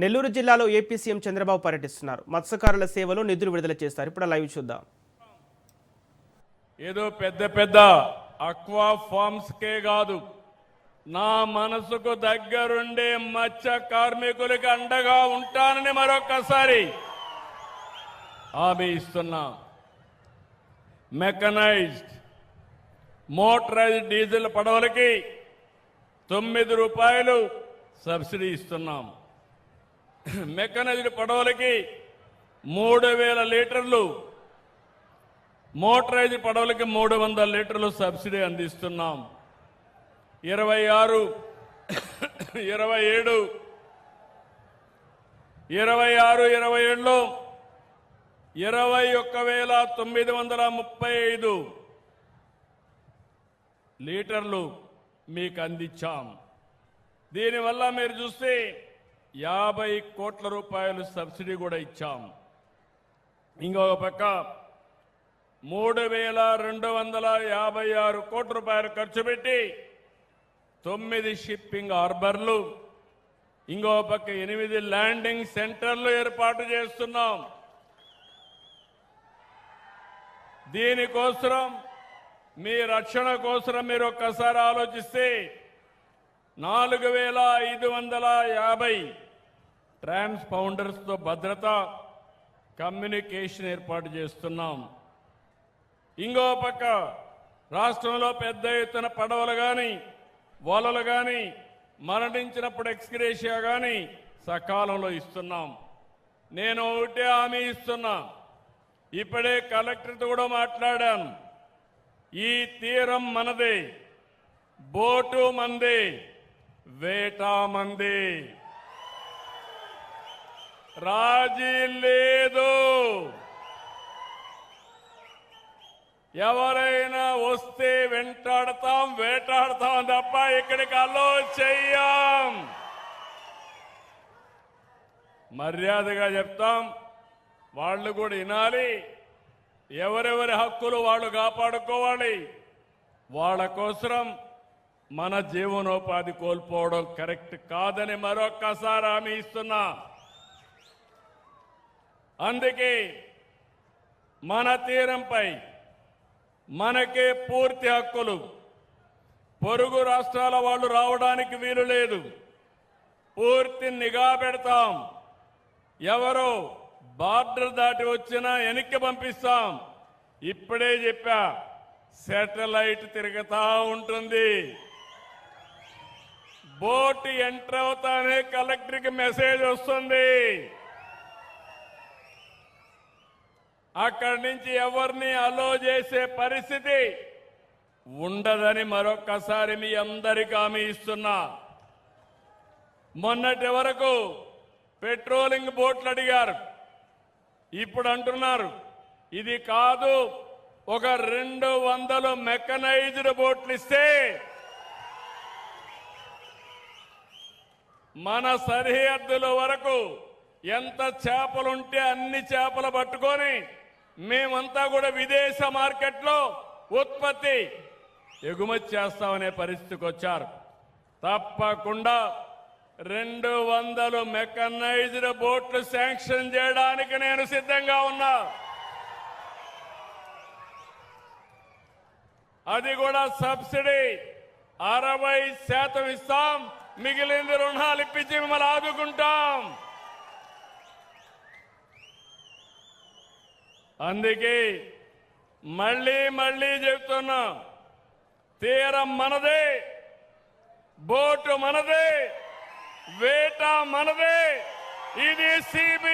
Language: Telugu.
నెల్లూరు జిల్లాలో ఏపీ సీఎం చంద్రబాబు పర్యటిస్తున్నారు. మత్స్యకారుల సేవలో నిధులు విడుదల చేస్తారు. ఇప్పుడు లైవ్ చూద్దాం. ఏదో పెద్ద పెద్ద అక్వా ఫార్మ్స్ కే కాదు, నా మనసుకు దగ్గరుండే మత్స్య కార్మికులకి అండగా ఉంటానని మరొకసారి హామీ ఇస్తున్నా. మెకనైజ్డ్ మోటరైజ్డ్ డీజిల్ పడవలకి 9 రూపాయలు సబ్సిడీ ఇస్తున్నాం. మెకనైజ్డ్ పడవలకి 3000 లీటర్లు, మోటరైజ్డ్ పడవలకి 300 లీటర్లు సబ్సిడీ అందిస్తున్నాం. 26, 27, 27లో 21,935 లీటర్లు మీకు అందించాం. దీనివల్ల మీరు చూస్తే 50 కోట్ల రూపాయలు సబ్సిడీ కూడా ఇచ్చాం. ఇంకొక పక్క 3,256 కోట్ల రూపాయలు ఖర్చు పెట్టి 9 షిప్పింగ్ హార్బర్లు, ఇంకో పక్క 8 ల్యాండింగ్ సెంటర్లు ఏర్పాటు చేస్తున్నాం. దీనికోసం మీ రక్షణ కోసం మీరు ఒక్కసారి ఆలోచిస్తే 4,550 ట్రాన్స్పౌండర్స్తో భద్రత కమ్యూనికేషన్ ఏర్పాటు చేస్తున్నాం. ఇంకో పక్క రాష్ట్రంలో పెద్ద ఎత్తున పడవలు కానీ వలలు కానీ మరణించినప్పుడు ఎక్స్గ్రేషియా కానీ సకాలంలో ఇస్తున్నాం. నేను ఒకటే హామీ ఇస్తున్నా, ఇప్పుడే కలెక్టర్తో కూడా మాట్లాడాను. ఈ తీరం మనదే, బోటు మందే, వేట మందే, రాజీ లేదు. ఎవరైనా వస్తే వెంటాడతాం, వేటాడతాం తప్ప ఇక్కడికి అలో చెయ్యం. మర్యాదగా చెప్తాం, వాళ్ళు కూడా వినాలి. ఎవరెవరి హక్కులు వాళ్ళు కాపాడుకోవాలి. వాళ్ళ కోసం మన జీవనోపాధి కోల్పోవడం కరెక్ట్ కాదని మరొక్కసారి హామీ ఇస్తున్నా. అందుకే మన తీరంపై మనకే పూర్తి హక్కులు. పొరుగు రాష్ట్రాల వాళ్ళు రావడానికి వీలు లేదు. పూర్తి నిఘా పెడతాం. ఎవరో బార్డర్ దాటి వచ్చినా వెనక్కి పంపిస్తాం. ఇప్పుడే చెప్పా, శాటిలైట్ తిరుగుతా ఉంటుంది. బోట్ ఎంటర్ అవుతానే కలెక్టర్కి మెసేజ్ వస్తుంది. అక్కడి నుంచి ఎవరిని అలో చేసే పరిస్థితి ఉండదని మరొక్కసారి మీ అందరికీ హామీ ఇస్తున్నా. మొన్నటి వరకు పెట్రోలింగ్ బోట్లు అడిగారు. ఇప్పుడు అంటున్నారు ఇది కాదు, ఒక 200 మెకనైజ్డ్ బోట్లు ఇస్తే మన సరిహద్దుల వరకు ఎంత చేపలుంటే అన్ని చేపలు పట్టుకొని మేమంతా కూడా విదేశ మార్కెట్లో ఉత్పత్తి ఎగుమతి చేస్తామనే పరిస్థితికి వచ్చారు. తప్పకుండా 200 మెకనైజ్డ్ బోట్లు శాంక్షన్ చేయడానికి నేను సిద్ధంగా ఉన్నా. అది కూడా సబ్సిడీ 60% ఇస్తాం. మిగిలింది రుణాలు ఇప్పించి మిమ్మల్ని ఆదుకుంటాం. అందుకే మళ్ళీ మళ్ళీ చెప్తున్నా, తీరం మనదే, బోటు మనదే, వేట మనదే. ఇది సిబిఐ